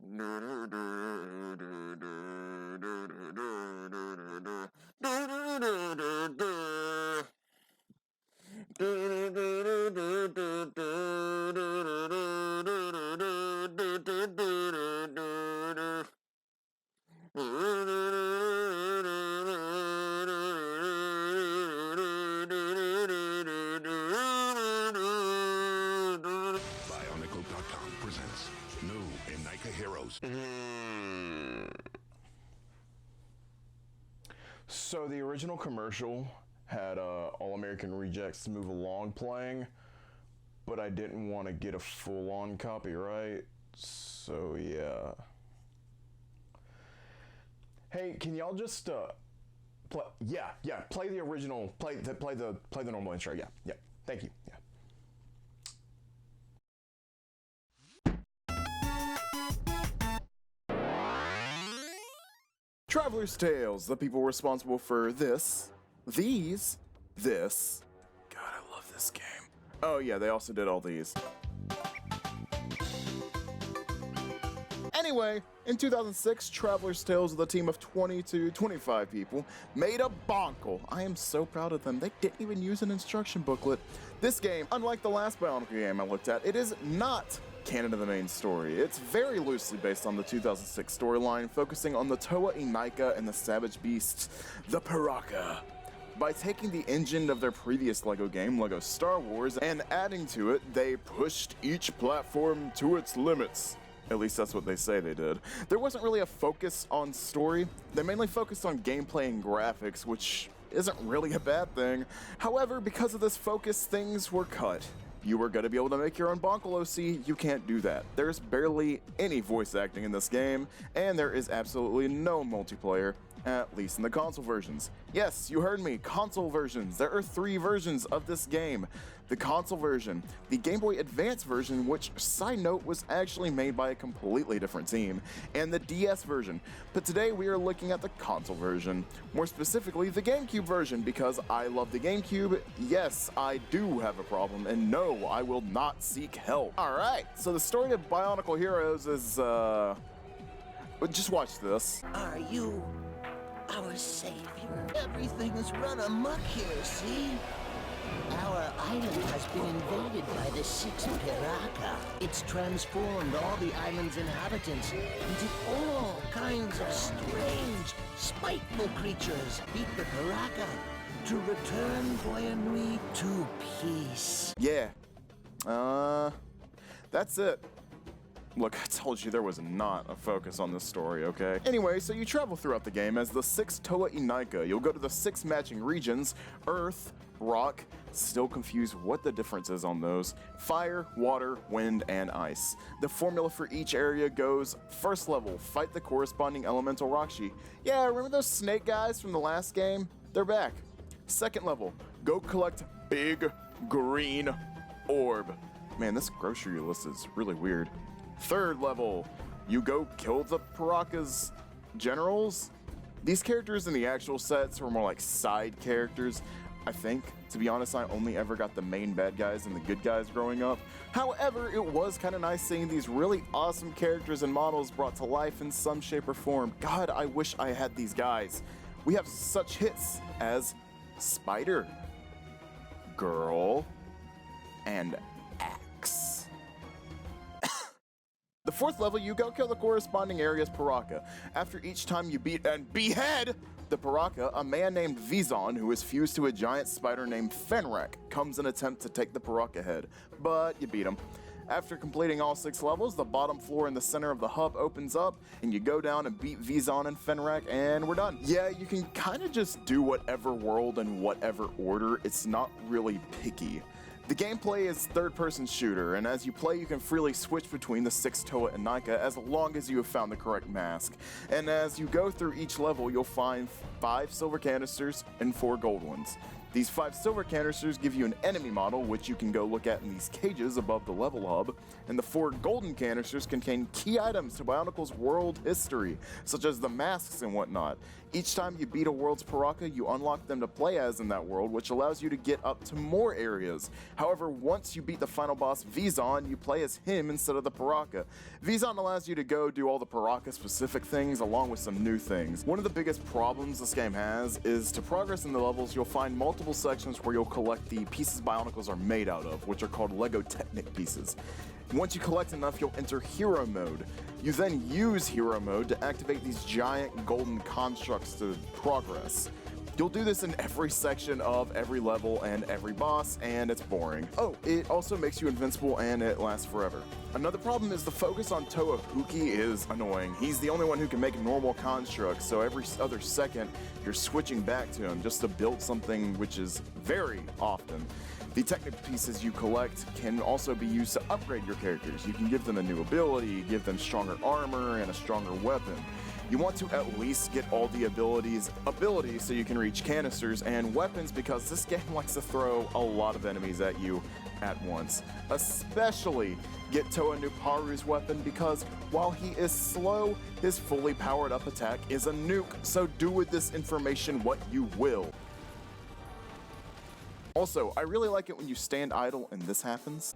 Bionicle.com presents new Bionicle Heroes. So the original commercial had All-American Rejects Move Along playing, but I didn't want to get a full-on copyright, so yeah. Hey, can y'all just play? Yeah, play the original. Play the normal intro. Yeah. Thank you. Yeah. Traveler's Tales, the people responsible for this. God, I love this game. Oh yeah, they also did all these. Anyway, in 2006, Traveler's Tales with a team of 20 to 25 people made a Bionicle. I am so proud of them. They didn't even use an instruction booklet. This game, unlike the last Bionicle game I looked at, it is not canon to the main story. It's very loosely based on the 2006 storyline, focusing on the Toa Inika and the savage beasts, the Piraka. By taking the engine of their previous LEGO game, LEGO Star Wars, and adding to it, they pushed each platform to its limits. At least that's what they say they did. There wasn't really a focus on story. They mainly focused on gameplay and graphics, which isn't really a bad thing. However, because of this focus, things were cut. You were going to be able to make your own Bionicle OC, you can't do that. There's barely any voice acting in this game, and there is absolutely no multiplayer, at least in the console versions. Yes, you heard me, console versions. There are 3 versions of this game. The console version, the Game Boy Advance version, which, side note, was actually made by a completely different team, and the DS version. But today we are looking at the console version. More specifically, the GameCube version, because I love the GameCube. Yes, I do have a problem, and no, I will not seek help. Alright, so the story of Bionicle Heroes is, just watch this. Are you our savior? Everything is run amok here, see? Our island has been invaded by the 6 Piraka. It's transformed all the island's inhabitants into all kinds of strange, spiteful creatures. Beat the Piraka to return Voyanui to peace. Yeah. That's it. Look, I told you there was not a focus on this story, okay? Anyway, so you travel throughout the game as the 6 Toa Inika. You'll go to the 6 matching regions: Earth, Rock, still confused what the difference is on those, Fire, Water, Wind, and Ice. The formula for each area goes: first level, fight the corresponding elemental Rakshi. Yeah, remember those snake guys from the last game? They're back. Second level, go collect Big Green Orb. Man, this grocery list is really weird. Third level, you go kill the Piraka's generals. These characters in the actual sets were more like side characters, I think. To be honest, I only ever got the main bad guys and the good guys growing up. However, it was kind of nice seeing these really awesome characters and models brought to life in some shape or form. God, I wish I had these guys. We have such hits as Spider, Girl, and Axe. The fourth level, you go kill the corresponding area's Piraka. After each time you beat and behead the Piraka, a man named Vizon, who is fused to a giant spider named Fenrak, comes and attempts to take the Piraka head, but you beat him. After completing all 6 levels, the bottom floor in the center of the hub opens up, and you go down and beat Vizon and Fenrak, and we're done. Yeah, you can kind of just do whatever world in whatever order. It's not really picky. The gameplay is third-person shooter, and as you play, you can freely switch between the 6 Toa Inika as long as you have found the correct mask. And as you go through each level, you'll find 5 silver canisters and 4 gold ones. These 5 silver canisters give you an enemy model, which you can go look at in these cages above the level hub, and the 4 golden canisters contain key items to Bionicle's world history, such as the masks and whatnot. Each time you beat a world's Paraka, you unlock them to play as in that world, which allows you to get up to more areas. However, once you beat the final boss Vizon, you play as him instead of the Paraka. Vizon allows you to go do all the Paraka specific things along with some new things. One of the biggest problems this game has is to progress in the levels, you'll find multiple sections where you'll collect the pieces Bionicles are made out of, which are called Lego Technic pieces. Once you collect enough, you'll enter Hero Mode. You then use Hero Mode to activate these giant golden constructs to progress. You'll do this in every section of every level and every boss, and it's boring. Oh, it also makes you invincible and it lasts forever. Another problem is the focus on Toahuki is annoying. He's the only one who can make normal constructs, so every other second you're switching back to him just to build something, which is very often. The technic pieces you collect can also be used to upgrade your characters. You can give them a new ability, give them stronger armor, and a stronger weapon. You want to at least get all the abilities so you can reach canisters and weapons, because this game likes to throw a lot of enemies at you at once. Especially get Toa Nuparu's weapon, because while he is slow, his fully powered up attack is a nuke, so do with this information what you will. Also, I really like it when you stand idle and this happens.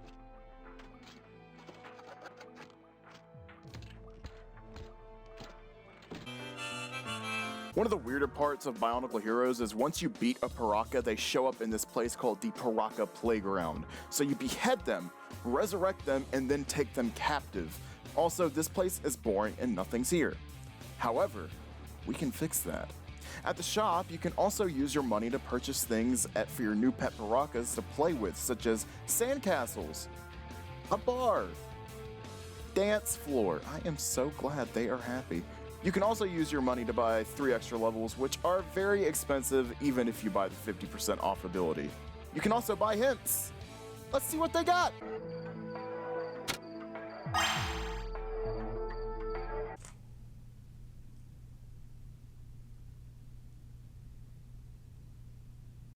One of the weirder parts of Bionicle Heroes is once you beat a Paraka, they show up in this place called the Paraka Playground. So you behead them, resurrect them, and then take them captive. Also, this place is boring and nothing's here. However, we can fix that. At the shop, you can also use your money to purchase things for your new pet Parakas to play with, such as sandcastles, a bar, dance floor. I am so glad they are happy. You can also use your money to buy 3 extra levels, which are very expensive even if you buy the 50% off ability. You can also buy hints. Let's see what they got.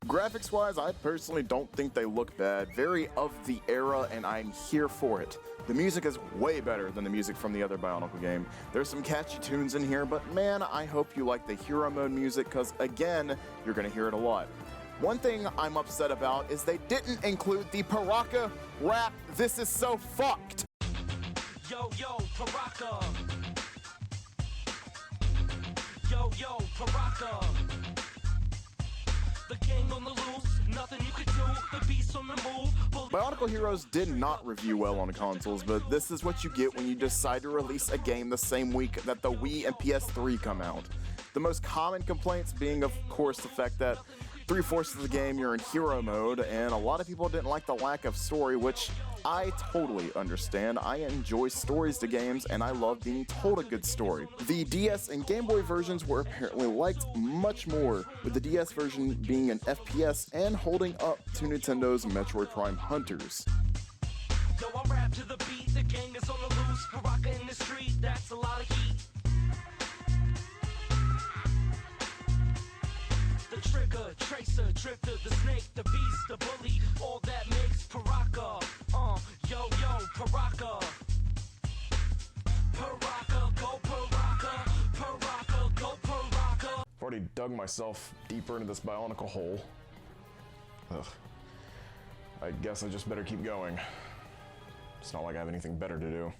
Graphics-wise, I personally don't think they look bad. Very of the era, and I'm here for it. The music is way better than the music from the other Bionicle game. There's some catchy tunes in here, but man, I hope you like the Hero Mode music, because again, you're gonna hear it a lot. One thing I'm upset about is they didn't include the Paraka rap, "This is so fucked." Yo, yo, Paraka. Yo, yo, Paraka. The gang on the loose, nothing you can do, the beast on the move. Bionicle Heroes did not review well on consoles, but this is what you get when you decide to release a game the same week that the Wii and PS3 come out. The most common complaints being, of course, the fact that 3/4 of the game you're in hero mode, and a lot of people didn't like the lack of story, which I totally understand. I enjoy stories to games, and I love being told a good story. The DS and Game Boy versions were apparently liked much more, with the DS version being an FPS and holding up to Nintendo's Metroid Prime Hunters. Yo, I rap to the beat, the gang is on the loose, Paraka in the street, that's a lot of heat. The trigger, tracer, drifter, the snake, the beast, the bully, all that makes Paraka. Yo, yo, Paraka. Paraka, go Paraka. Paraka, go Paraka. I've already dug myself deeper into this Bionicle hole. Ugh. I guess I just better keep going. It's not like I have anything better to do.